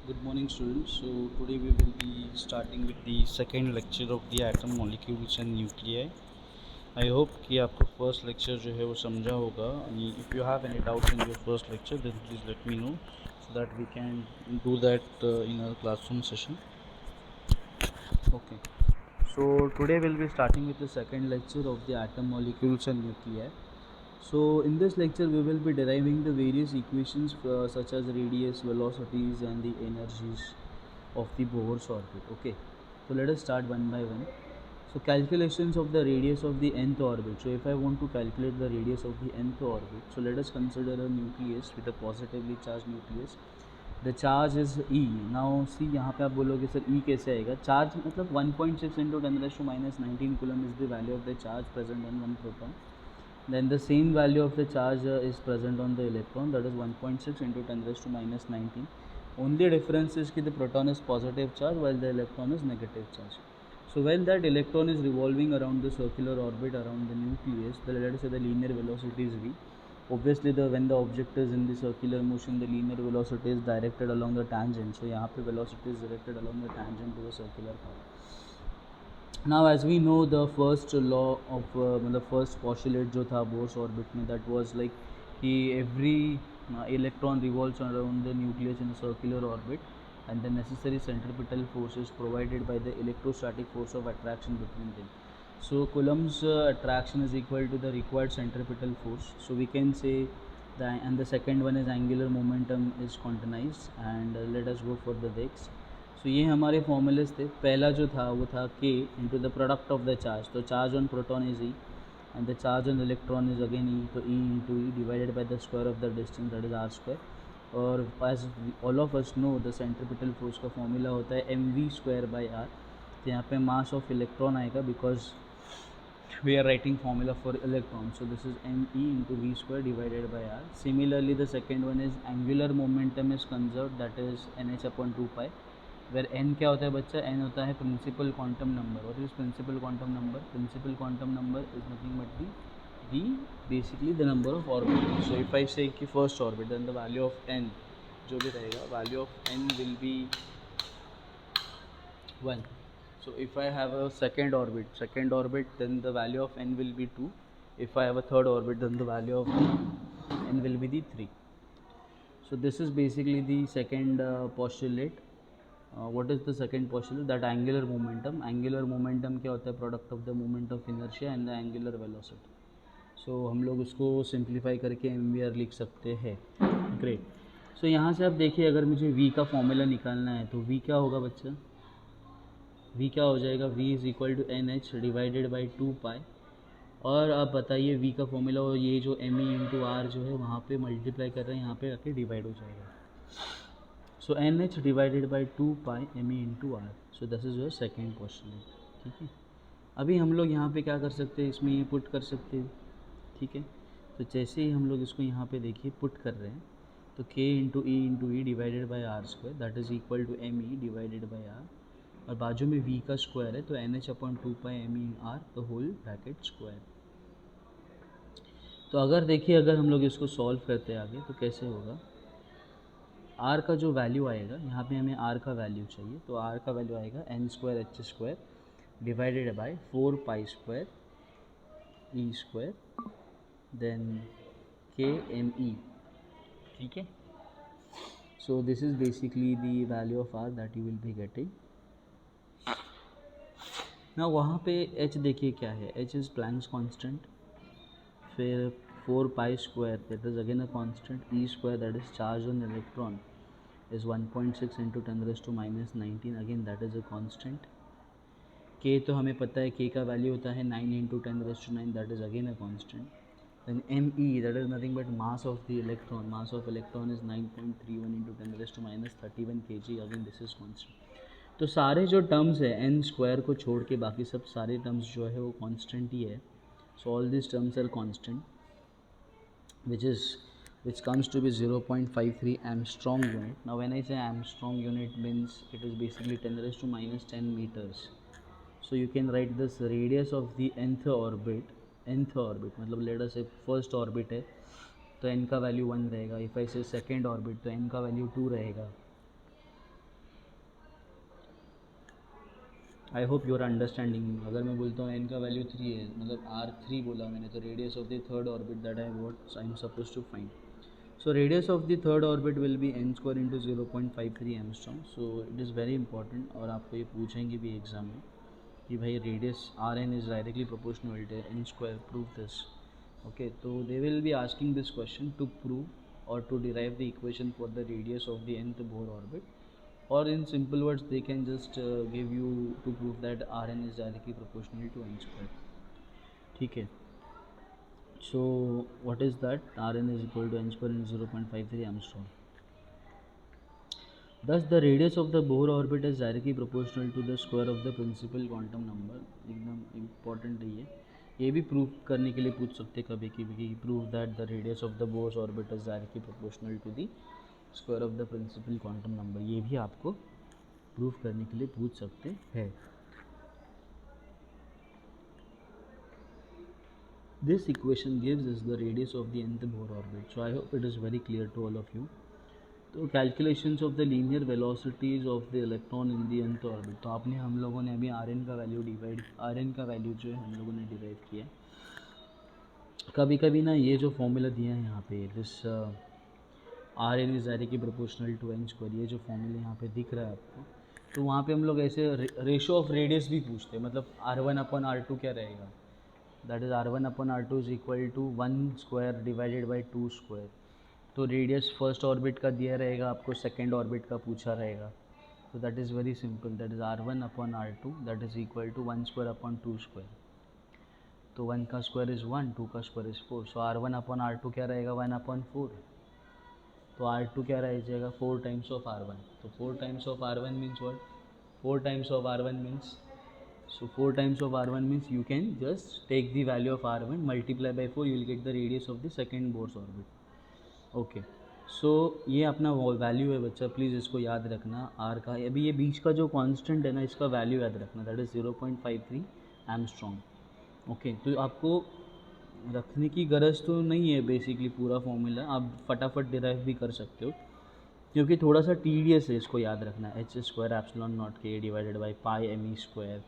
Good morning, students. So today we will be starting with the second lecture of the atom, molecules and nuclei. I hope कि आपको first lecture जो है वो समझा होगा. If you have any doubts in your first lecture, then please let me know so that we can do that in our classroom session. Okay. So today we'll be starting with the second lecture of the atom, molecules and nuclei. So in this lecture we will be deriving the various equations such as radius, velocities and the energies of the Bohr's orbit. Okay, so let us start one by one. So calculations of the radius of the nth orbit. So if I want to calculate the radius of the nth orbit, so let us consider a nucleus with a positively charged nucleus. The charge is E. Now see यहाँ पे आप बोलोगे sir E कैसे आएगा. Charge मतलब 1.6 into 10 raised to minus 19 coulomb is the value of the charge present on one proton. Then the same value of the charge is present on the electron, that is 1.6 into 10 raised to minus 19. Only difference is that the proton is positive charge while the electron is negative charge. So while that electron is revolving around the circular orbit around the nucleus, let us say the linear velocity is v. Obviously when the object is in the circular motion, the linear velocity is directed along the tangent. So यहाँ पे velocity is directed along the tangent to the circular path. Now as we know, the first law of the first postulate जो था Bohr's orbit में, that was like कि every electron revolves around the nucleus in a circular orbit and the necessary centripetal force is provided by the electrostatic force of attraction between them. So Coulomb's attraction is equal to the required centripetal force. So we can say that, and the second one is angular momentum is quantized. And let us go for the next. So ये हमारे formulas थे. पहला जो था वो था k into the product of the charge. तो charge on proton is E and the charge on electron is again E. तो E into E divided by the square of the distance, that is r square. और as all of us know, the centripetal force का formula होता है mv square by r. तो यहाँ पे mass of electron आएगा because we are writing formula for electron. So this is me into v square divided by r. Similarly the second one is angular momentum is conserved, that is nh upon 2 pi, where n क्या होता है बच्चा, n होता है principal quantum number. What is principal quantum number? Principal quantum number is nothing but the basically the number of orbitals. So if I say कि first orbit, then the value of n जो भी रहेगा, value of n will be 1. So if I have a second orbit, then the value of n will be 2. If I have a third orbit, then the value of n will be the 3. So this is basically the second postulate. What is the second postulate? That angular momentum क्या होता है? Product of the moment of inertia and the angular velocity. So हम लोग उसको simplify करके mvr लिख सकते हैं. Great. So यहाँ से आप देखिए, अगर मुझे v का फॉर्मूला निकालना है तो v क्या होगा बच्चा? v क्या हो जाएगा? v is equal to N H divided by 2 pi. और आप बताइए v का फॉर्मूला, और ये जो एम ई इंटू आर जो है वहाँ पे मल्टीप्लाई कर रहे हैं, यहाँ पे आके डिवाइड हो जाएगा. So n H divided by 2 pi M e into r. So this is your second postulate. ठीक है. अभी हम लोग यहाँ पे क्या कर सकते हैं, इसमें ये पुट कर सकते हैं. ठीक है. तो जैसे ही हम लोग इसको यहाँ पे देखिए पुट कर रहे हैं, तो k into E divided by R square, that is equal to M E divided by R, और बाजू में v का स्क्वायर है तो N H upon 2 pi M E R the whole bracket square. तो अगर देखिए, अगर हम लोग इसको सॉल्व करते हैं आगे तो कैसे होगा, r का जो वैल्यू आएगा, यहाँ पे हमें r का वैल्यू चाहिए, तो r का वैल्यू आएगा N square H square divided by 4 pi square E square then K M E. ठीक है. So this is basically the value of r that you will be getting. ना वहाँ पे h देखिए क्या है, h इज़ प्लैंक्स कांस्टेंट, फिर 4 pi square that is again a constant, E square that is charge on electron is 1.6 into 10 raise to minus 19, again that is a constant. k तो हमें पता है, k का value होता है 9 into 10 raise to 9, that is again a constant. Then me, that is nothing but mass of the electron. Mass of electron is 9.31 into 10 raised to minus 31 kg. Again this is constant. तो सारे जो terms है N square को छोड़ के बाकी सब सारे टर्म्स जो है वो कांस्टेंट ही है. So all this terms are constant which comes to be 0.53 Armstrong unit. Now when I say Armstrong unit means it is basically 10 raised to minus 10 meters. So you can write this radius of the nth orbit मतलब late us से first orbit है तो n का value 1 रहेगा. If I say second orbit तो n का value 2 रहेगा. I hope you are understanding. अगर मैं बोलता हूँ n का वैल्यू 3 है, मतलब r3 बोला मैंने, तो radius of the third orbit that I am suppose to find. So radius of the third orbit will be n square into 0.53 angstrom. So it is very important, और आपको ये पूछेंगे भी एग्जाम में कि भाई radius r n is directly proportional to N square, prove this. Okay, तो they will be asking this question to prove और to derive the equation for the radius of the nth Bohr orbit, or in simple words they can just give you to prove that Rn is directly proportional to n square। ठीक है, so what is that? Rn is equal to n square in 0.53 Armstrong। Thus the radius of the Bohr orbit is directly proportional to the square of the principal quantum number। एकदम important है ये भी prove करने के लिए पूछ सकते कभी कि prove that the radius of the Bohr orbit is directly proportional to the square of the principal quantum number, ये भी आपको प्रूव करने के लिए पूछ सकते हैं। This equation gives us the radius of the nth Bohr orbit, so I hope it is very clear to all of you। तो calculations of the linear velocities of the electron in the nth orbit, तो आपने हम लोगों ने अभी are N का value जो है हम लोगों ने डिराइव किया है। कभी कभी ना ये जो फॉर्मूला दिया है यहाँ पे, this R N is directly proportional to N square, ये जो फॉर्मूला यहाँ पे दिख रहा है आपको, तो वहाँ पे हम लोग ऐसे रेशो ऑफ रेडियस भी पूछते हैं, मतलब R1/R2 क्या रहेगा, that is R1/R2 is equal to 1 square divided by 2 square. तो रेडियस फर्स्ट ऑर्बिट का दिया रहेगा, आपको सेकेंड ऑर्बिट का पूछा रहेगा, तो that is very simple, that is R1/R2 that is equal to 1 square upon 2 square. तो 1 का स्क्वायर इज़ 1, 2 का स्क्वायर इज़ 4, सो R1/R2 क्या रहेगा 1/4। तो R2 क्या रह जाएगा 4 टाइम्स ऑफ R1, तो 4 times of R1 means what, 4 times of R1 means, so 4 times of R1 means you can just take the value of R1 multiply by 4, you will get the radius of the second Bohr's orbit। Okay, so ये अपना value है बच्चा, please इसको याद रखना R का। अभी ये बीच का जो कांस्टेंट है ना, इसका वैल्यू याद रखना, दैट इज़ 0.53 एंगस्ट्रॉम। ओके, तो आपको रखने की गरज तो नहीं है बेसिकली, पूरा फॉर्मूला आप फटाफट डिराइव भी कर सकते हो, क्योंकि थोड़ा सा टीडियस है इसको याद रखना, H square epsilon naught K divided by pi M E square.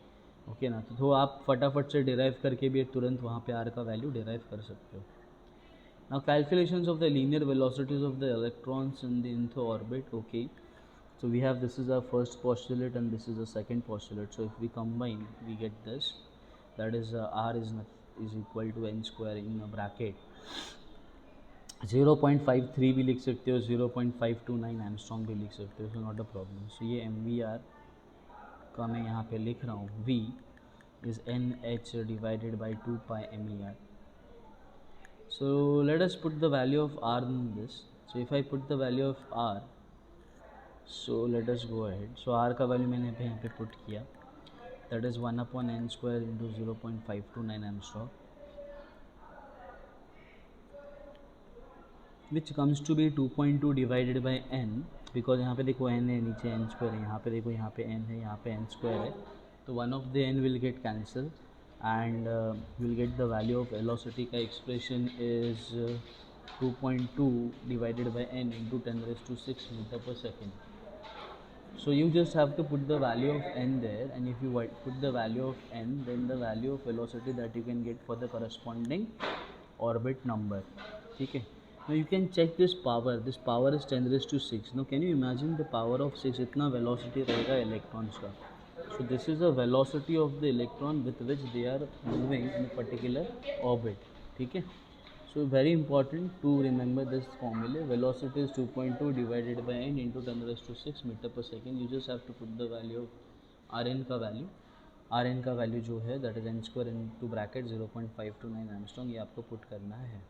Okay ना, तो आप फटाफट से डिराइव करके भी तुरंत वहाँ पे आर का वैल्यू डिराइव कर सकते हो। Now calculations of the linear velocities of the electrons in the nth orbit. Okay, so we have, this is our first postulate and this is the second postulate, so if we combine we get this, that is r is equal to n square in a bracket 0.53 भी लिख सकते हो, 0.529 angstrom भी लिख सकते हो, so not a problem. सो ये M we are का मैं यहाँ पे लिख रहा हूँ, v is NH divided by 2 pi MER। So let us put the value of R in this। So if I put the value of R, so let us go ahead। So R का value मैंने यहाँ पे put किया, that is 1/n square into 0.529 Armstrong, which comes to be 2.2 divided by n, because यहाँ पे देखो n है, नीचे n square है, यहाँ पे देखो यहाँ पे n है, यहाँ पे n square है, तो one of the n will get cancelled and you will get the value of velocity का expression is 2.2 divided by n into 10⁻⁶ meter per second। So you just have to put the value of n there, and if you put the value of n, then the value of velocity that you can get for the corresponding orbit number। ठीक है, now you can check this power is 10⁻⁶। now can you imagine the power of 6, इतना velocity रहेगा electrons का। so this is the velocity of the electron with which they are moving in a particular orbit। ठीक है, so very important to remember this formula, velocity is 2.2 divided by n into 10⁻⁶ meter per second। you just have to put the value of Rn का value जो है that is n square into bracket 0.529 angstrom, ये आपको put करना है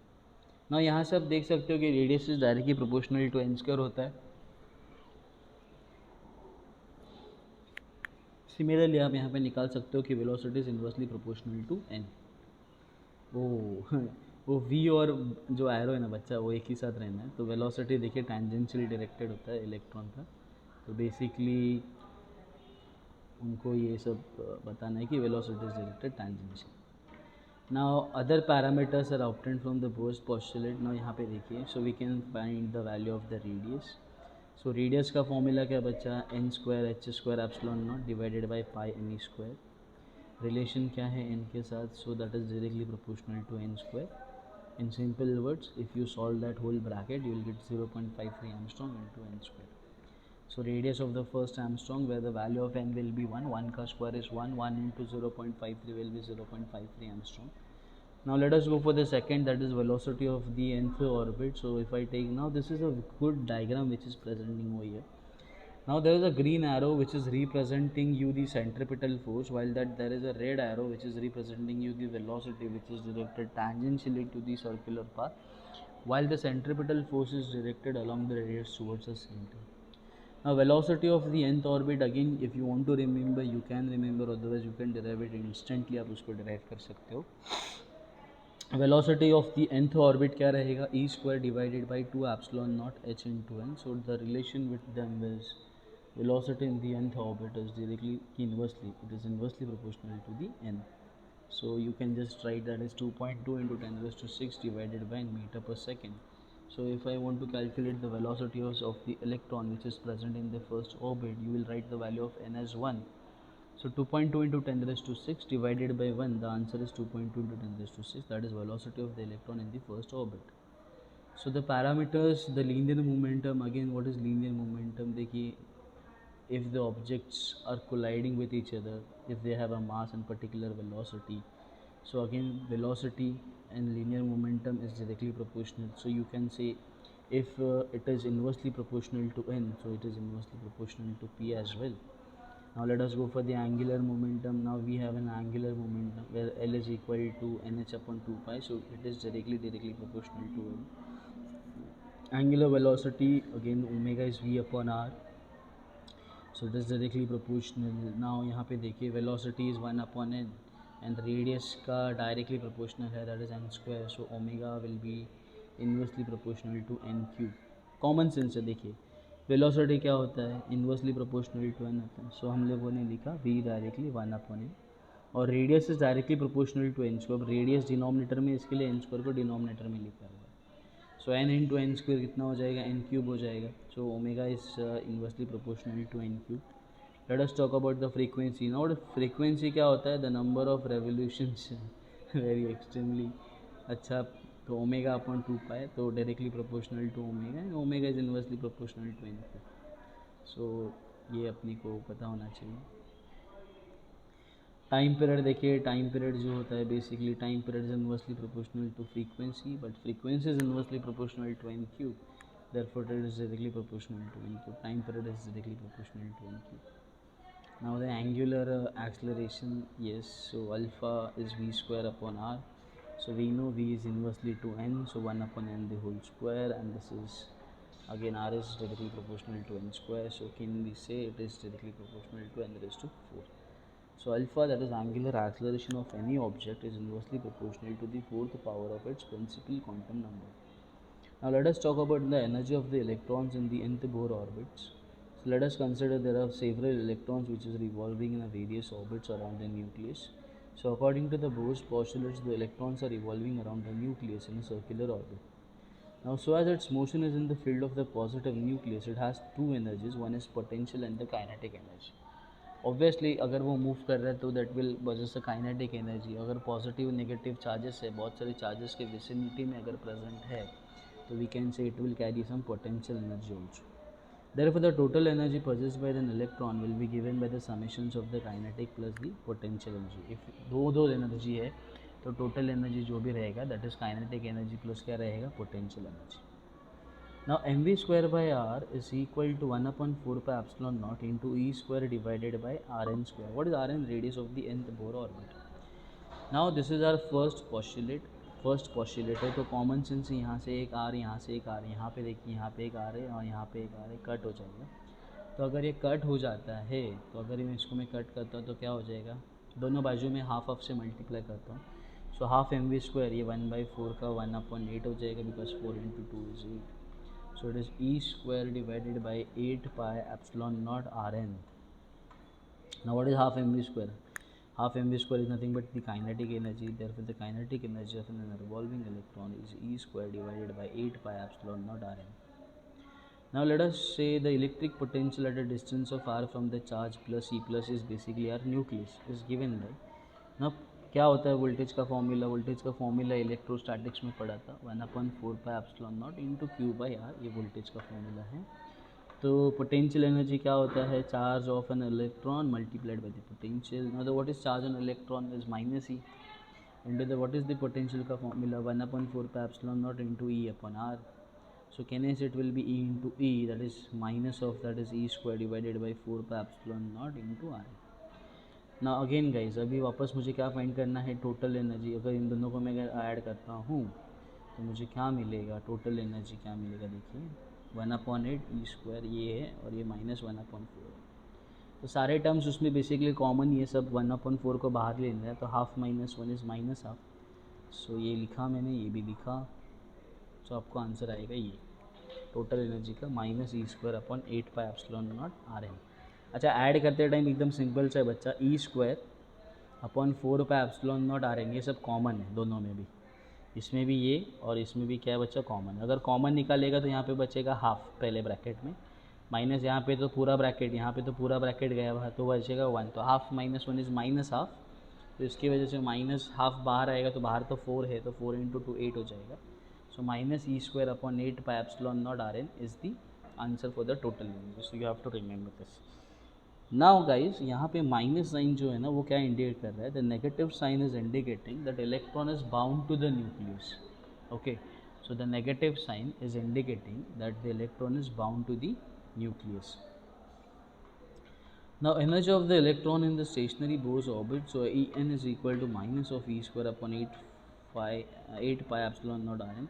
ना। यहाँ से आप देख सकते हो कि radius is directly proportional to n square होता है। सिमिलरली आप यहाँ पे निकाल सकते हो कि velocity is inversely proportional to n। वो v और जो एरो है ना बच्चा, वो एक ही साथ रहना है, तो वेलोसिटी देखिए टेंजेंशियल डायरेक्टेड होता है इलेक्ट्रॉन का, तो बेसिकली उनको ये सब बताना है कि velocity is directed tangential. Now other parameters are obtained from the Bohr's postulate. Now यहाँ पे देखिए, so we can find the value of the radius. So radius का फॉर्मूला क्या बचा, n square H square epsilon nought divided by pi M E square. Relation क्या है n के साथ, so that is directly proportional to N square. In simple words, if you solve that whole bracket, you will get 0.53 Armstrong into n square. So radius of the first Armstrong, where the value of n will be 1 ka square is 1 into 0.53 will be 0.53 Armstrong. Now let us go for the second, that is velocity of the nth orbit. So if I take, now this is a good diagram which is presenting over here. Now there is a green arrow which is representing you the centripetal force, while that there is a red arrow which is representing you the velocity which is directed tangentially to the circular path, while the centripetal force is directed along the radius towards the center. Now velocity of the nth orbit, again if you want to remember you can remember, otherwise you can derive it instantly, आप उसको derive कर सकते हो. Velocity of the nth orbit क्या रहेगा, e square divided by 2 epsilon naught h into n. So the relation with them is velocity in the nth orbit is directly inversely, it is inversely proportional to the n. So you can just write that as 2.2 into 10 raised to 6 divided by meter per second. So if I want to calculate the velocity of the electron which is present in the first orbit, you will write the value of n as 1. So 2.2 into 10 raised to 6 divided by 1, the answer is 2.2 into 10 raised to 6, that is velocity of the electron in the first orbit. So the parameters, the linear momentum, again what is linear momentum, देखिए, if the objects are colliding with each other, if they have a mass and particular velocity, so again velocity and linear momentum is directly proportional. So you can say if it is inversely proportional to n, so it is inversely proportional to p as well. Now let us go for the angular momentum. Now we have an angular momentum where L is equal to nh upon 2 pi, so it is directly proportional to L. Angular velocity, again omega is v upon r, so it is directly proportional. Now यहाँ पे देखिए velocity is 1 upon n and radius का directly proportional है, that is n square, so omega will be inversely proportional to n cube. Common sense से देखिए velocity क्या होता है, इन्वर्सली प्रोपोर्शनल टू एन होता है. सो हम लोगों ने लिखा v डायरेक्टली 1 अपॉन एन और radius is directly proportional to N square. Radius denominator में, इसके लिए एन स्क्वायर को डिनोमिनेटर में लिखा हुआ है. So n into n square कितना हो जाएगा, एन क्यूब हो जाएगा. So omega is inversely proportional to n cube. Let us talk about the frequency. Now frequency क्या होता है, the number of revolutions, very extremely अच्छा. तो ओमेगा अपॉन 2 पाई, तो directly proportional to omega and omega is inversely proportional to n cube. सो ये अपने को पता होना चाहिए. टाइम पीरियड देखिए, टाइम पीरियड जो होता है basically time period is inversely proportional to frequency, but frequency is inversely proportional to n cube, therefore it is directly proportional to n cube. Time period is directly proportional to n cube. Now the angular acceleration, yes, so alpha is v square upon r. So we know v is inversely to n, so 1 upon n the whole square, and this is again r is directly proportional to n square, so can we say it is directly proportional to n raised to 4. So alpha, that is angular acceleration of any object, is inversely proportional to the fourth power of its principal quantum number. Now let us talk about the energy of the electrons in the nth Bohr orbits. So let us consider there are several electrons which is revolving in a various orbits around the nucleus. So according to the Bohr's postulates, the electrons are revolving around the nucleus in a circular orbit. Now so as its motion is in the field of the positive nucleus, it has two energies, one is potential and the kinetic energy. Obviously अगर वो move कर रहा है तो that will possess a kinetic energy. अगर positive negative charges है, बहुत सारे चार्जेस के विसिनिटी में अगर प्रेजेंट है, so we can say it will carry some potential energy also. Therefore the total energy possessed by an electron will be given by the summations of the kinetic plus the potential energy. If दो energy है तो total energy जो भी रहेगा that is kinetic energy plus क्या रहेगा, potential energy. Now mv square by r is equal to 1 upon 4 pi epsilon naught into e square divided by rn square. What is rn? Radius of the nth Bohr orbit. Now this is our first postulate. First postulate है तो common sense यहाँ से एक are, यहाँ से एक are, यहाँ पे देखिए यहाँ पे एक आर है और यहाँ पे एक आर है, कट हो जाएगा. तो अगर ये कट हो जाता है, तो अगर मैं इसको कट करता हूँ तो क्या हो जाएगा, दोनों बाजू में हाफ ऑफ से मल्टीप्लाई करता हूँ. So half m v square, ये 1/4 का 1/8 हो जाएगा, because 4 into 2 is 8. So it is e square divided by 8 pi epsilon nought r n. Now what is half m v square? Half mv square is nothing but the kinetic energy. Therefore the kinetic energy of an revolving electron is E square divided by 8 pi epsilon naught Rn. Now let us say the electric potential at a distance of r from the charge plus E plus is basically our nucleus is given by. Now क्या होता है voltage का formula electrostatics में पढ़ा था 1/4πε0 into q by r, ये voltage का formula है। तो पोटेंशियल एनर्जी क्या होता है, charge of an electron multiplied by the potential. Now the what is charge on electron is minus e into the what is the potential का formula 1/4πε0 into e upon r. So can I say it will be E into E, that is minus of that is E square divided by 4πε0 into R। Now again guys, अभी वापस मुझे क्या find करना है, total energy. अगर इन दोनों को मैं अगर ऐड करता हूँ तो मुझे क्या मिलेगा, टोटल एनर्जी क्या मिलेगा, देखिए 1/8 ई स्क्वायर ये है और ये -1/4। तो सारे टर्म्स उसमें बेसिकली कॉमन, ये सब 1/4 को बाहर लेना है, तो half minus one is minus half. So ये लिखा मैंने, ये भी लिखा, तो आपको आंसर आएगा ये टोटल एनर्जी का -E²/8πε0 Rn। अच्छा, ऐड करते टाइम एकदम सिंपल सा है बच्चा, E²/4πε0 Rn, ये सब कॉमन है दोनों में भी, इसमें भी ये और इसमें भी क्या है बच्चा, कॉमन। अगर कॉमन निकालेगा तो यहाँ पे बचेगा हाफ पहले ब्रैकेट में, माइनस यहाँ पे तो पूरा ब्रैकेट, यहाँ पे तो पूरा ब्रैकेट गया हुआ तो बचेगा 1, तो half minus one is minus half, तो इसकी वजह से माइनस हाफ बाहर आएगा, तो बाहर तो 4 है, तो 4 × 2 8 हो जाएगा। So minus E²/8πε0 Rn is the answer for the total energy. So you have to remember this. Now guys, यहाँ पे माइनस साइन जो है ना वो क्या इंडिकेट कर रहा है, the negative sign is indicating that electron is bound to the nucleus. Okay, so the negative sign is indicating that the electron is bound to the nucleus. Now energy of the electron in the stationary Bohr's orbit, so En is equal to minus of E²/8πε0 Rn।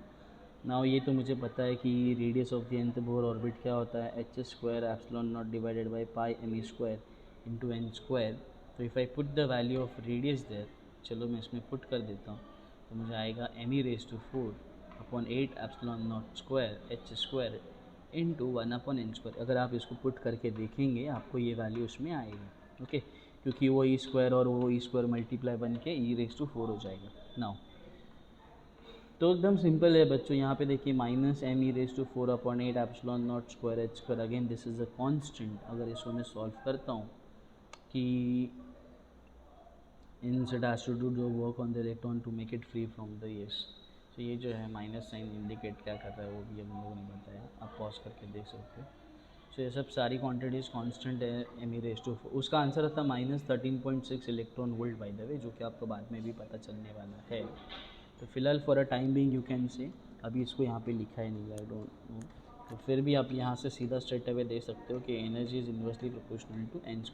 Now ये तो मुझे पता है कि radius of the nth Bohr orbit क्या होता है, h²/0 divided by pi me² into n²। तो if I put the value of radius there, चलो मैं इसमें पुट कर देता हूँ, तो मुझे आएगा me⁴/8ε0² h² इंटू 1/n²। अगर आप इसको पुट करके देखेंगे आपको ये वैल्यू उसमें आएगी। ओके, क्योंकि वो E² और वो E² मल्टीप्लाई बन के e⁴ हो जाएगा। नाउ तो एकदम सिंपल है बच्चों, यहाँ पे देखिए -me⁴/8ε0² again this is a constant. अगर इसको मैं सॉल्व करता हूँ कि inset has to do work on the electron to make it free from the yes. तो ये जो है माइनस साइन इंडिकेट क्या कर रहा है वो भी हम लोगों ने बताया, आप पॉज करके देख सकते हो। सो ये सब सारी क्वांटिटीज़ कांस्टेंट है me⁴। उसका आंसर था -13.6 electron volt by the way, जो कि आपको बाद में भी पता चलने वाला है। तो फिलहाल for a time being you can say, अभी इसको यहाँ पे लिखा है नहीं, आई डोंट नो, तो फिर भी आप यहाँ से सीधा स्ट्रेट अवे दे सकते हो कि energy is inversely proportional to n²।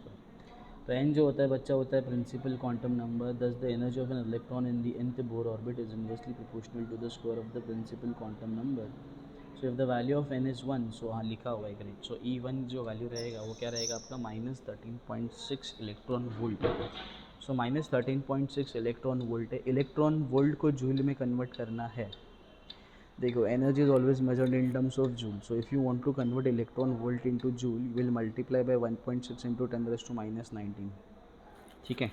तो n जो होता है बच्चा होता है principal quantum number, thus the energy of an electron in the nth Bohr orbit is inversely proportional to the square of the principal quantum number. So if the value of n is 1, so हाँ लिखा हुआ है great. सो E1 जो value रहेगा वो क्या रहेगा आपका -13.6 electron volt. So -13.6 electron volt है। इलेक्ट्रॉन वोल्ट को जूल में कन्वर्ट करना है। देखो, energy is always measured in terms of joule, so if you want to convert electron volt into joule you will multiply by 1.6 × 10⁻⁹। ठीक है,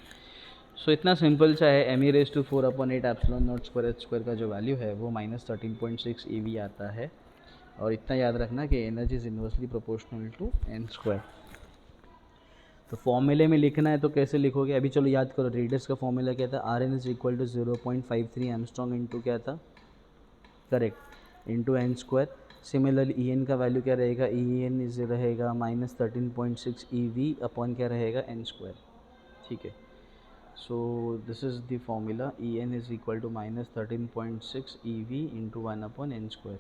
सो इतना simple सा है। me⁴/8ε0² का जो वैल्यू है वो -13.6 eV आता है। और इतना याद रखना कि energy is inversely proportional to n²। तो फॉर्मूले में लिखना है तो कैसे लिखोगे, अभी चलो याद करो, रेडियस का फॉर्मूला क्या था, Rn is equal to 0.53 angstrom into क्या था, correct, into n²। Similarly En का वैल्यू क्या रहेगा, En इज रहेगा -13.6 eV अपॉन क्या रहेगा n²। ठीक है, so this is the formula, En is equal to -13.6 eV into 1/n²।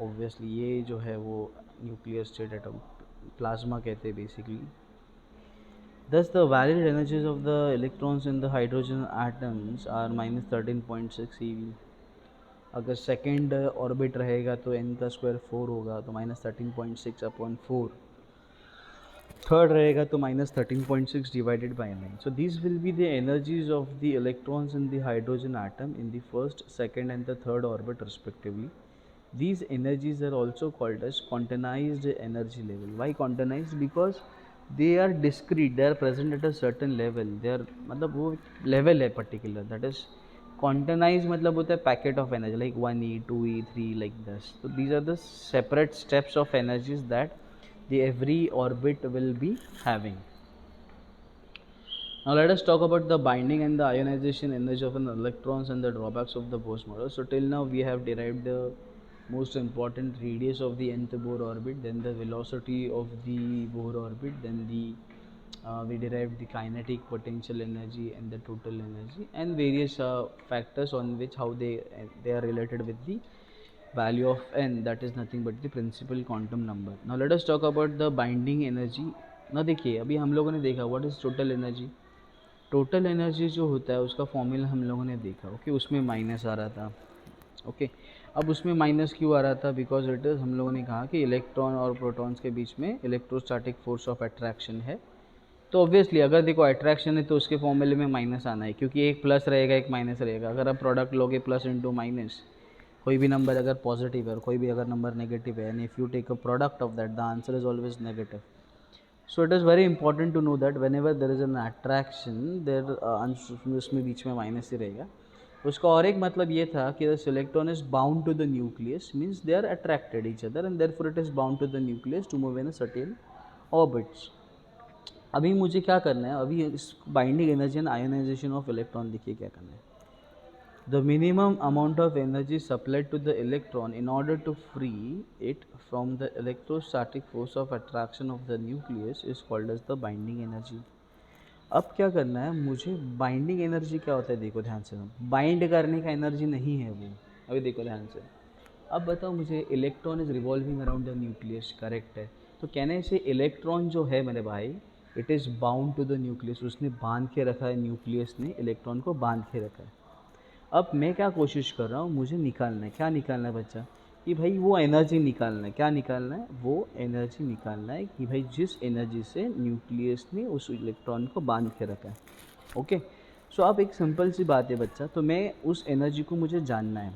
Obviously ये जो है वो न्यूक्लियर स्टेट एटम, प्लाज्मा कहते हैं basically. Thus the valid energies of the electrons in the hydrogen atoms are -13.6 eV। अगर second orbit रहेगा तो n का स्क्वायर 4 होगा, तो -13.6/4। थर्ड रहेगा तो -13.6 divided by 9। So this will be the energies of the electrons in the hydrogen atom in the first, second and the third orbit respectively. These energies are also called as quantized energy level. Why quantized? Because they are discrete, they are present at a certain level, they are मतलब वो level है particular, that is क्वांटनाइज मतलब होता है packet of energy, like 1e 2e 3 like this. तो these are the separate steps of energies that the every orbit will be having. Now let us talk about the binding and the ionization energy of an electrons and the drawbacks of the Bose model. So till now we have derived the most important radius of the nth Bohr orbit, then the velocity of the Bohr orbit, then we derived the kinetic potential energy and the total energy, and various factors on which how they are related with the value of n, that is nothing but the principal quantum number. Now let us talk about the binding energy. ना देखिए अभी हम लोगों ने देखा what is total energy. Total energy जो होता है उसका फॉर्मूला हम लोगों ने देखा. ओके उसमें माइनस आ रहा था. ओके अब उसमें माइनस क्यों आ रहा था? बिकॉज इट इज़ हम लोगों ने कहा कि इलेक्ट्रॉन और प्रोटॉन्स के बीच में इलेक्ट्रोस्टैटिक फोर्स ऑफ अट्रैक्शन है. तो ऑब्वियसली अगर देखो अट्रैक्शन है तो उसके फॉर्मूले में माइनस आना है, क्योंकि एक प्लस रहेगा एक माइनस रहेगा. अगर आप प्रोडक्ट लोगे प्लस इंटू माइनस, कोई भी नंबर अगर पॉजिटिव है और कोई भी अगर नंबर नेगेटिव है, and if you take a product of that the answer is always negative. So it is very important to know that whenever there is an attraction there उसमें बीच में minus ही रहेगा. उसका और एक मतलब ये था कि this electron is bound to the nucleus, means they are attracted each other and therefore it is bound to the nucleus to move in a certain orbits. अभी मुझे क्या करना है? अभी इस binding energy and ionization of electron देखिए क्या करना है. The minimum amount of energy supplied to the electron in order to free it from the electrostatic force of attraction of the nucleus is called as the binding energy. अब क्या करना है मुझे? Binding energy क्या होता है देखो ध्यान से. बाइंड करने का एनर्जी नहीं है वो. अभी देखो ध्यान से. अब बताओ मुझे, electron is revolving around the nucleus, correct है. तो कहने से इलेक्ट्रॉन जो है मेरे भाई, it is bound to the nucleus. उसने बांध के रखा है, न्यूक्लियस ने इलेक्ट्रॉन को बांध के रखा है. अब मैं क्या कोशिश कर रहा हूँ, मुझे निकालना है. क्या निकालना है बच्चा? कि भाई वो एनर्जी निकालना है. क्या निकालना है? वो एनर्जी निकालना है कि भाई जिस एनर्जी से न्यूक्लियस ने उस इलेक्ट्रॉन को बांध के रखा है. ओके सो अब एक सिंपल सी बात है बच्चा, तो मैं उस एनर्जी को मुझे जानना है.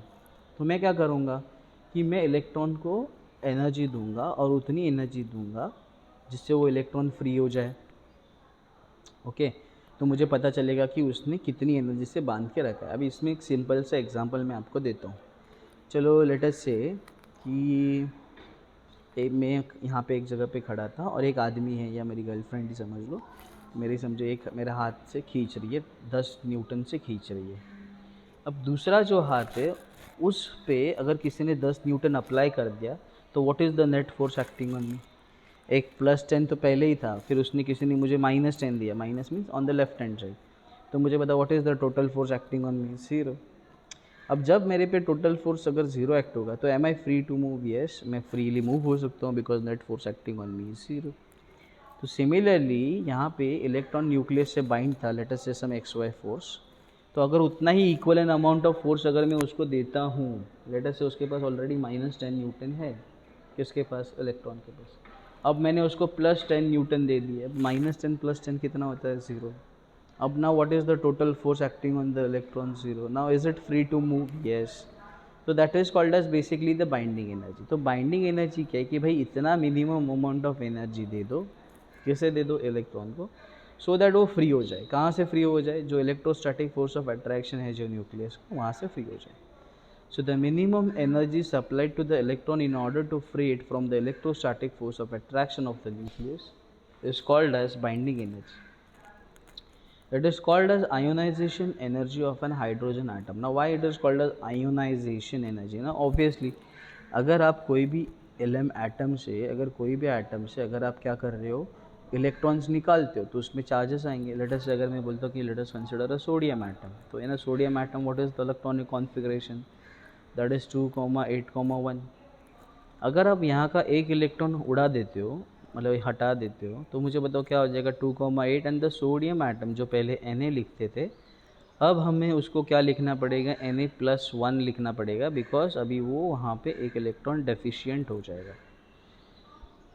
तो मैं क्या करूँगा कि मैं इलेक्ट्रॉन को एनर्जी दूंगा और उतनी एनर्जी दूंगा जिससे वो इलेक्ट्रॉन फ्री हो जाए. ओके तो मुझे पता चलेगा कि उसने कितनी एनर्जी से बांध के रखा है. अभी इसमें एक सिंपल सा एग्जांपल मैं आपको देता हूँ. चलो लेट अस से कि मैं यहाँ पे एक जगह पे खड़ा था और एक आदमी है, या मेरी गर्लफ्रेंड ही समझ लो, मेरी समझो एक मेरा हाथ से खींच रही है, 10 न्यूटन से खींच रही है. अब दूसरा जो हाथ है उस पे अगर किसी ने 10 न्यूटन अप्लाई कर दिया तो what is the net force acting on मी? एक +10 तो पहले ही था, फिर उसने किसी ने मुझे -10 दिया. Minus means on the left hand side. तो मुझे बताओ what is the total force acting on मी? 0. अब जब मेरे पे टोटल फोर्स अगर 0 एक्ट होगा तो am I free to move? Yes, मैं फ्रीली मूव हो सकता हूँ because net force acting on me is 0. तो सिमिलरली यहाँ पे इलेक्ट्रॉन न्यूक्लियस से बाइंड था, let us say some XY force. तो अगर उतना ही equal an amount of force अगर मैं उसको देता हूँ, लेट अस से उसके पास ऑलरेडी -10 न्यूटन है, किसके पास? इलेक्ट्रॉन के पास. अब मैंने उसको +10 न्यूटन दे दिया. -10 + 10 कितना होता है? 0. अब now what is the total force acting on the electron? 0. Now is it free to move? Yes. तो that is called as basically the binding energy. तो बाइंडिंग एनर्जी क्या है कि भाई इतना मिनिमम अमाउंट ऑफ एनर्जी दे दो. किसे दे दो? इलेक्ट्रॉन को, सो दैट वो फ्री हो जाए. कहाँ से फ्री हो जाए? जो इलेक्ट्रोस्टैटिक फोर्स ऑफ अट्रैक्शन है जो न्यूक्लियस को, वहाँ से फ्री हो जाए. So the minimum energy supplied to the electron in order to free it from the electrostatic force of attraction of the nucleus is called as binding energy. It is called as ionization energy of an hydrogen atom. Now why it is called as ionization energy? Now obviously अगर आप कोई भी atom से अगर आप क्या कर रहे हो, इलेक्ट्रॉन्स निकालते हो तो उसमें चार्जेस आएंगे. लेट अस अगर मैं बोलता हूँ कि let us consider a sodium atom, तो in a sodium atom what is the electronic configuration? That is 2,8,1. अगर आप यहाँ का एक इलेक्ट्रॉन उड़ा देते हो, मतलब हटा देते हो, तो मुझे बताओ क्या हो जाएगा? 2,8. एंड द सोडियम एटम जो पहले Na लिखते थे, अब हमें उसको क्या लिखना पड़ेगा? Na+1 लिखना पड़ेगा, बिकॉज अभी वो वहाँ पे एक इलेक्ट्रॉन डेफिशिएंट हो जाएगा.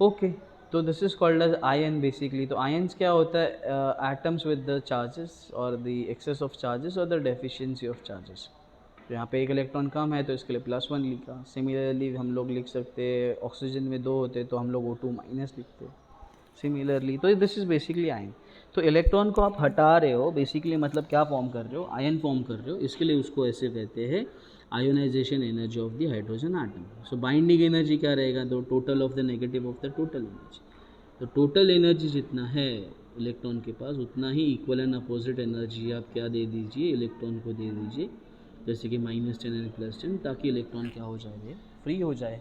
ओके तो this is called as ion basically. तो आयन्स क्या होता है? एटम्स विद द चार्जेस और द एक्सेस ऑफ चार्जेस और द डेफिशिएंसी ऑफ चार्जेस. तो यहाँ पे एक इलेक्ट्रॉन कम है तो इसके लिए +1 लिखा. सिमिलरली हम लोग लिख सकते हैं ऑक्सीजन में 2 होते तो हम लोग O2- लिखते. सिमिलरली तो दिस इज बेसिकली आयन। तो इलेक्ट्रॉन को आप हटा रहे हो बेसिकली, मतलब क्या फॉर्म कर रहे हो, आयन फॉर्म कर रहे हो, इसके लिए उसको ऐसे कहते हैं ionization energy of the hydrogen atom. So binding energy क्या रहेगा, तो total of the negative of the total energy. तो टोटल एनर्जी जितना है इलेक्ट्रॉन के पास उतना ही इक्वल एंड अपोजिट एनर्जी आप क्या दे दीजिए, इलेक्ट्रॉन को दे दीजिए, जैसे कि -10 एंड +10, ताकि इलेक्ट्रॉन क्या हो जाए, फ्री हो जाए।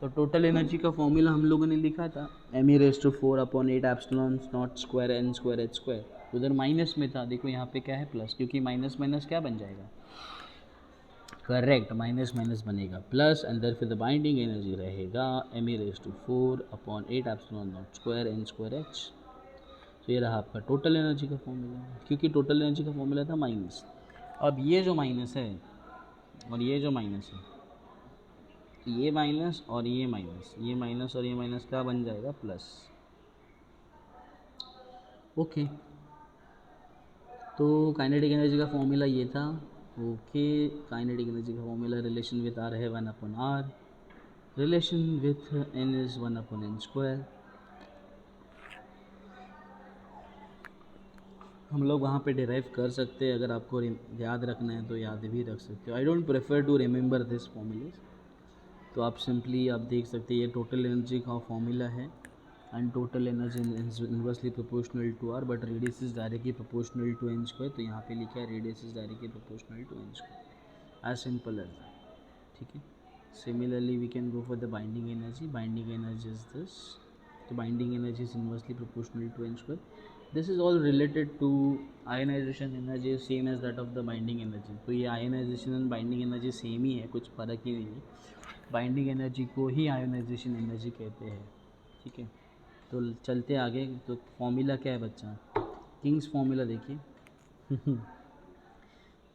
तो टोटल एनर्जी का फॉर्मूला हम लोगों ने लिखा था me⁴/8ε0² उधर माइनस में था, देखो यहाँ पे क्या है प्लस, क्योंकि माइनस माइनस क्या बन जाएगा, करेक्ट, माइनस माइनस बनेगा प्लस, अंदर फिर द बाइंडिंग एनर्जी रहेगा me⁴/8ε0² तो ये रहा आपका टोटल एनर्जी का फॉर्मूला, क्योंकि टोटल एनर्जी का फॉर्मूला था माइनस। अब ये जो माइनस है और ये जो माइनस है, ये माइनस और ये माइनस, ये माइनस और ये माइनस क्या बन जाएगा, प्लस। ओके, तो काइनेटिक एनर्जी का फॉर्मूला ये था। ओके, काइनेटिक एनर्जी का फॉर्मूला रिलेशन विथ आर है 1/r, relation with n is 1/n²। हम लोग वहाँ पे डिराइव कर सकते हैं, अगर आपको याद रखना है तो याद भी रख सकते हो। I don't prefer to remember this formulas, तो आप सिंपली आप देख सकते हैं ये टोटल एनर्जी का फॉर्मूला है, and total energy inversely proportional to r, but radius is directly proportional to n², तो यहाँ पे लिखा है radius is directly proportional to n², as simple as that. ठीक है, similarly we can go for the binding energy. Binding energy is this, तो binding energy is inversely proportional to n²। This is all related to ionization energy same as that of the binding energy. तो ये ionization and binding energy same ही है, कुछ फ़र्क ही नहीं है। Binding energy को ही आयोनाइजेशन एनर्जी कहते हैं। ठीक है, तो चलते आगे। तो फॉर्मूला क्या है बच्चा, किंग्स फॉर्मूला देखिए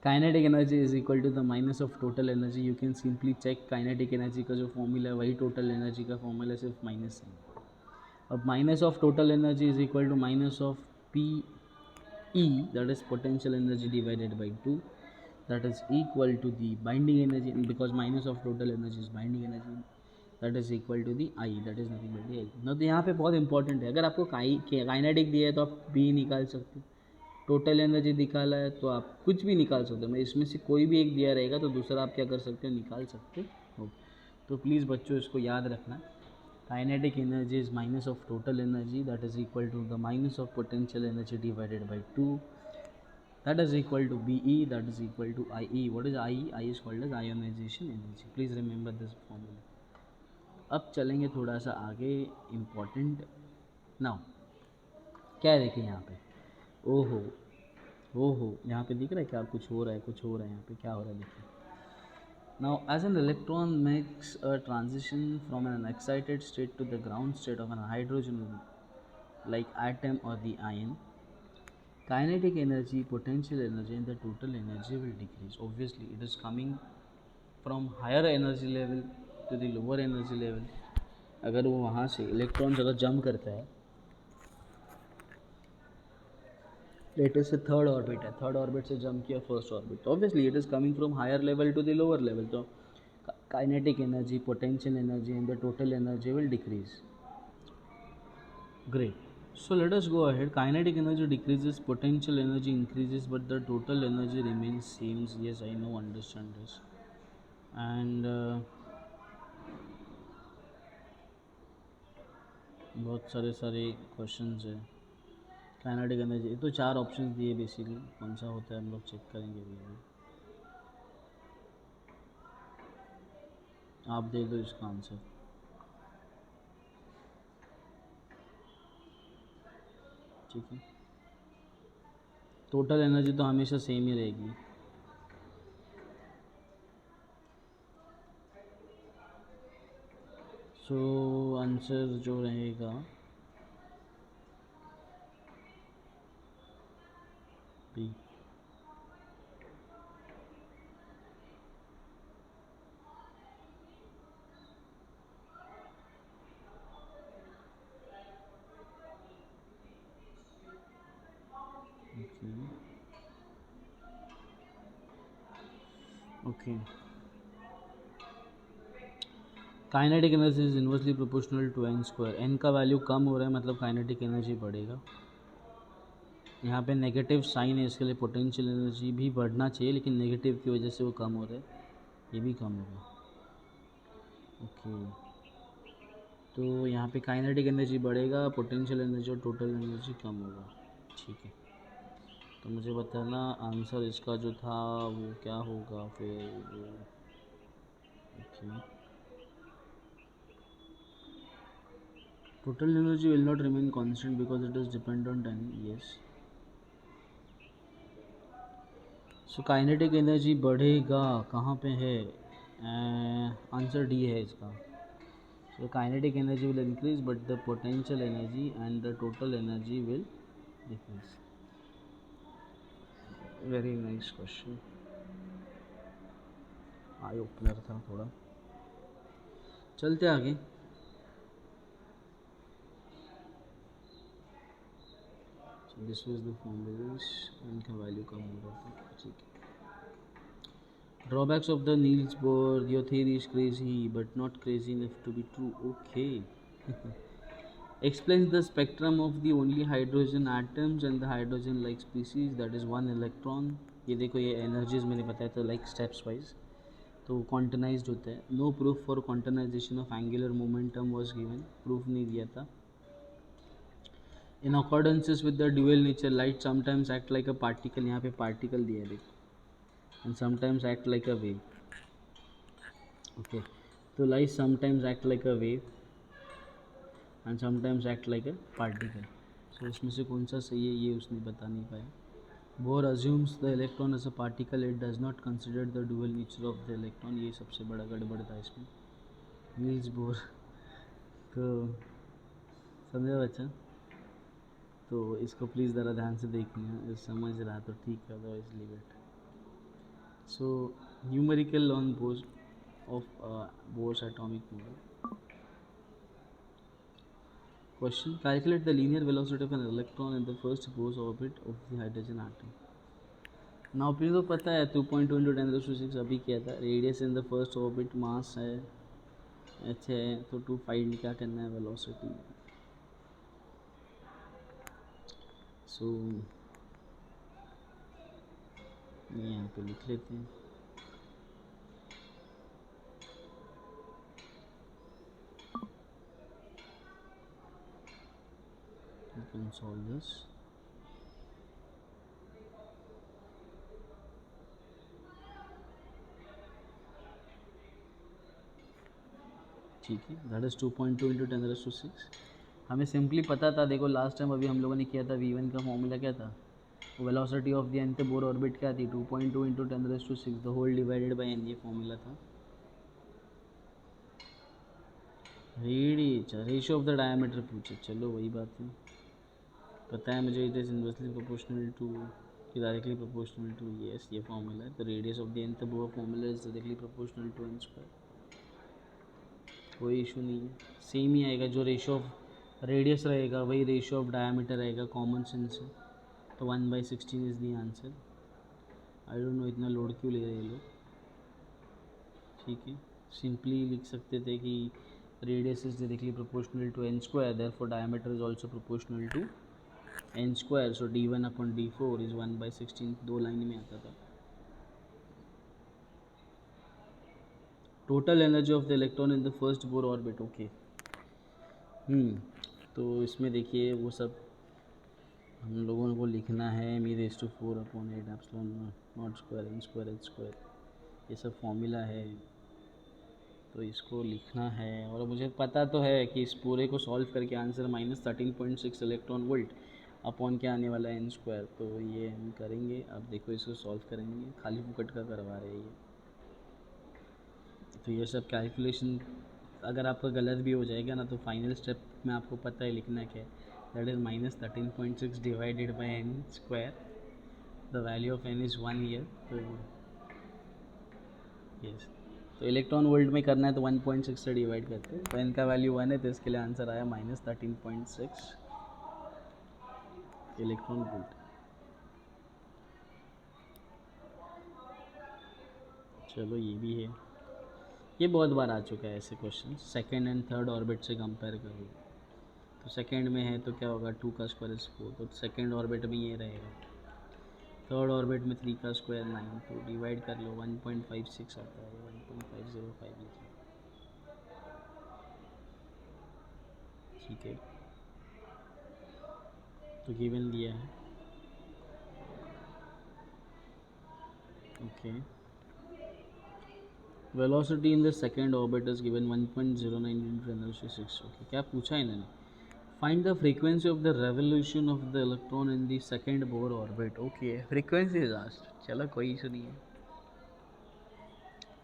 kinetic energy is equal to the minus of total energy. You can simply check kinetic energy का जो फॉर्मूला है वही टोटल एनर्जी का फॉर्मूला, सिर्फ माइनस है। अब minus of total energy is equal to minus of p e, that is potential energy divided by 2, that is equal to the binding energy, because minus of total energy is binding energy, that is equal to the I, that is nothing but the I। ना तो यहाँ पे बहुत important है, अगर आपको kinetic दिया है तो आप B निकाल सकते हो, टोटल एनर्जी निकाला है तो आप कुछ भी निकाल सकते हो, मैं इसमें से कोई भी एक दिया रहेगा तो दूसरा आप क्या कर सकते हो, निकाल सकते हो। तो प्लीज़ बच्चों इसको याद रखना, kinetic energy is minus of total energy, that is equal to the minus of potential energy divided by 2, that is equal to BE, that is equal to IE। what is IE? I is called as ionization energy, please remember this formula। अब चलेंगे थोड़ा सा आगे, important now क्या है, देखिए यहाँ पे, ओहो ओहो, यहाँ पे दिख रहा है क्या, कुछ हो रहा है, कुछ हो रहा है, यहाँ पे क्या हो रहा है देखिए। Now as an electron makes a transition from an excited state to the ground state of an hydrogen like atom or the ion, kinetic energy, potential energy and the total energy will decrease। obviously it is coming from higher energy level to the lower energy level। अगर वो वहाँ से electron अगर jump करता है, latest से third orbit है, third orbit से जंप किया फर्स्ट ऑर्बिट, तो obviously it is coming from higher level to the lower level, तो kinetic energy, potential energy and the total energy will decrease. great, so let us go ahead। kinetic energy decreases, potential energy increases, but the total energy remains same। yes, I know, understand this, and बहुत सारे questions है। Kinetic energy तो 4 options दिए basically, कौन सा होता है हम लोग चेक करेंगे अभी। आप दे दो इसका आंसर। ठीक है, टोटल एनर्जी तो हमेशा सेम ही रहेगी। सो आंसर जो रहेगा b. Okay, kinetic energy is inversely proportional to N square. N का वैल्यू कम हो रहा है मतलब काइनेटिक एनर्जी बढ़ेगा। यहाँ पे नेगेटिव साइन है, इसके लिए पोटेंशियल एनर्जी भी बढ़ना चाहिए, लेकिन नेगेटिव की वजह से वो कम हो रहा है, ये भी कम होगा। ओके, तो यहाँ पे काइनेटिक एनर्जी बढ़ेगा, पोटेंशियल एनर्जी और टोटल एनर्जी कम होगा। ठीक है, तो मुझे बताना आंसर इसका जो था वो क्या होगा फिर। Okay, total energy will not remain constant because it is dependent on yes. So kinetic energy बढ़ेगा, कहाँ पे है, आंसर डी है इसका। So kinetic energy will increase but the potential energy and the total energy will decrease. Very nice question. Eye opener था थोड़ा। चलते आगे। So this was the formulas, इनका वैल्यू कम हो रहा था। ठीक है। Drawbacks of the Niels Bohr, your theory is crazy but not crazy enough to be true. Okay. Explains the spectrum of the only hydrogen atoms and the hydrogen like species, that is one electron. ये देखो, ये energies मैंने बताया था like steps wise, तो quantized होता है। No proof for quantization of angular momentum was given, proof नहीं दिया था। In accordances with the dual nature, light sometimes act like a particle, यहाँ पे पार्टिकल दिया है देखो, and sometimes act like a wave. Okay, तो light sometimes act like a wave and sometimes act like a particle. So इसमें से कौन सा सही है ये उसने बता नहीं पाया। Bohr assumes the electron as a particle, it does not consider the dual nature of the electron, ये सबसे बड़ा गड़बड़ था इसमें। नील्स बोर तो समझा बच्चा, तो इसको प्लीज़ ज़रा ध्यान से देखना, समझ रहा तो ठीक है, otherwise leave it. So numerical on Bohr's of Bohr's atomic model. Question, calculate the linear velocity of an electron in the first Bohr's orbit of the hydrogen atom. ना अपने तो पता है 2.2 × 10⁶ अभी किया था। Radius in the first orbit, mass है h है, तो टू फाइंड क्या करना है, वेलोसिटी। सो यहाँ पे लिख लेते हैं। You can solve this. ठीक है, दैट इज़ 2.2 × 10⁶। हमें सिंपली पता था, देखो लास्ट टाइम अभी हम लोगों ने किया था, v1 का फॉर्मूला क्या था, velocity of the nth Bohr orbit क्या थी, 2.2 × 10⁶, the whole divided by n, ये फॉर्मूला था। रेशियो ऑफ द डायमीटर पूछे, चलो वही बात है, पता है मुझे, it is inversely proportional to, directly proportional to, yes ये फॉर्मूला है। तो radius of the nth Bohr formula is directly proportional to n square, कोई इशू नहीं है, सेम ही आएगा। जो रेशियो ऑफ रेडियस रहेगा वही रेशियो ऑफ डायमीटर रहेगा, कॉमन सेंस है। तो 1/16 is the answer. I don't know इतना लोड क्यों ले रहे हैं लोग। ठीक है, सिंपली लिख सकते थे कि radius is directly proportional to n square, therefore diameter is also proportional to n square, so d1/d4 is 1/16, दो लाइन में आता था। Total energy of the electron in the first Bohr orbit, okay. तो इसमें देखिए वो सब हम लोगों को लिखना है, m⁴/8ε0² ये सब फॉर्मूला है, तो इसको लिखना है। और मुझे पता तो है कि इस पूरे को सॉल्व करके आंसर -13.6 इलेक्ट्रॉन वोल्ट अपॉन क्या आने वाला है, n², तो ये हम करेंगे। अब देखो इसको सॉल्व करेंगे, खाली फुकट का करवा रहे हैं ये। तो ये सब कैलकुलेशन अगर आपका गलत भी हो जाएगा ना, तो फाइनल स्टेप में आपको पता है लिखना क्या है, that is -13.6 divided bye n², the value of n is 1 year. तो यस, तो इलेक्ट्रॉन वोल्ट में करना है तो 1.6 से डिवाइड करते हैं, तो n का वैल्यू 1 है, तो इसके लिए आंसर आया -13.6 इलेक्ट्रॉन वोल्ट। चलो ये भी है, ये बहुत बार आ चुका है ऐसे question, second and third orbit से कंपेयर करो। तो सेकेंड में है तो क्या होगा, 2 का स्क्वायर इज 4, तो सेकेंड ऑर्बिट में ये रहेगा। थर्ड ऑर्बिट में 3 का स्क्वायर 9, तो डिवाइड कर लो 1.56 आता है, 1.505 लिखिए। ठीक है, तो गिवन दिया है। Okay, velocity in the second orbit is given 1.09 into 10⁶। Okay, क्या पूछा है इन्होंने, find the frequency of the revolution of the electron in the second bore orbit. Okay, frequency is asked, चलो कोई इशू नहीं है।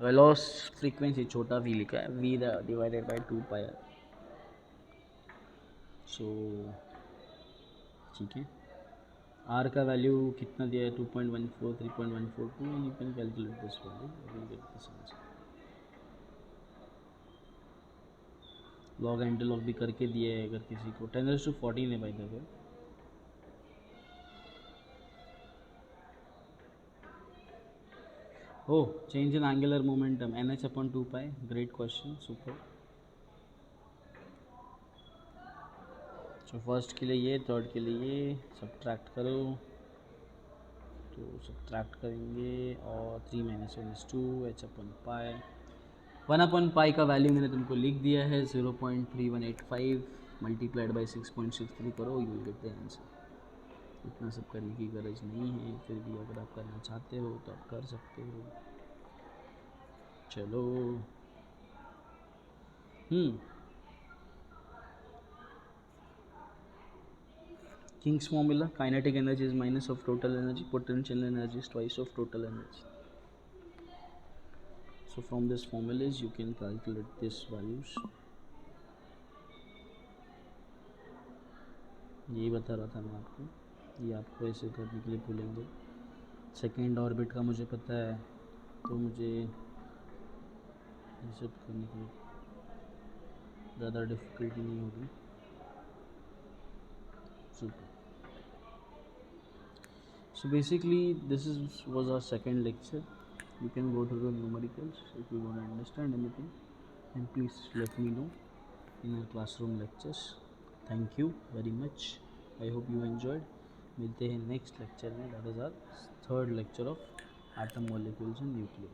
वेलोस फ्रीक्वेंसी छोटा वी लिखा है, वी डिवाइडेड बाय 2 पाई, सो ठीक है। आर का वैल्यू कितना दिया है, 2.14, 3.142, and you can calculate this value, you will get this answer. Log anti log भी करके दिए है अगर किसी को, 10⁻14 है by the way. Oh, change in angular momentum, nh/2 pi, great question, super। तो फर्स्ट के लिए ये, थर्ड के लिए ये, सब्ट्रैक्ट करो, तो सब्ट्रैक्ट करेंगे और 3 - 1 is 2 h/pi। 1/pi का वैल्यू मैंने तुमको लिख दिया है 0.3185 मल्टीप्लाइड बाई 6.63 करो, you will get the answer. इतना सब करने की गरज नहीं है, फिर भी अगर आप करना चाहते हो तो आप कर सकते हो। चलो, King's formula, kinetic energy is minus of total energy, potential energy is twice of total energy. So from this formulas you can calculate these values. यही बता रहा था मैं आपको, ये आपको ऐसे करने के लिए भूलेंगे। सेकेंड ऑर्बिट का मुझे पता है, तो मुझे ये सब करने के लिए ज़्यादा डिफ़िकल्टी नहीं होगी। Super. So basically this was our second lecture. You can go through the numericals. If you don't understand anything, then please let me know in our classroom lectures. Thank you very much. I hope you enjoyed. मिलते हैं next lecture में, that is our third lecture of atom molecules and nuclear.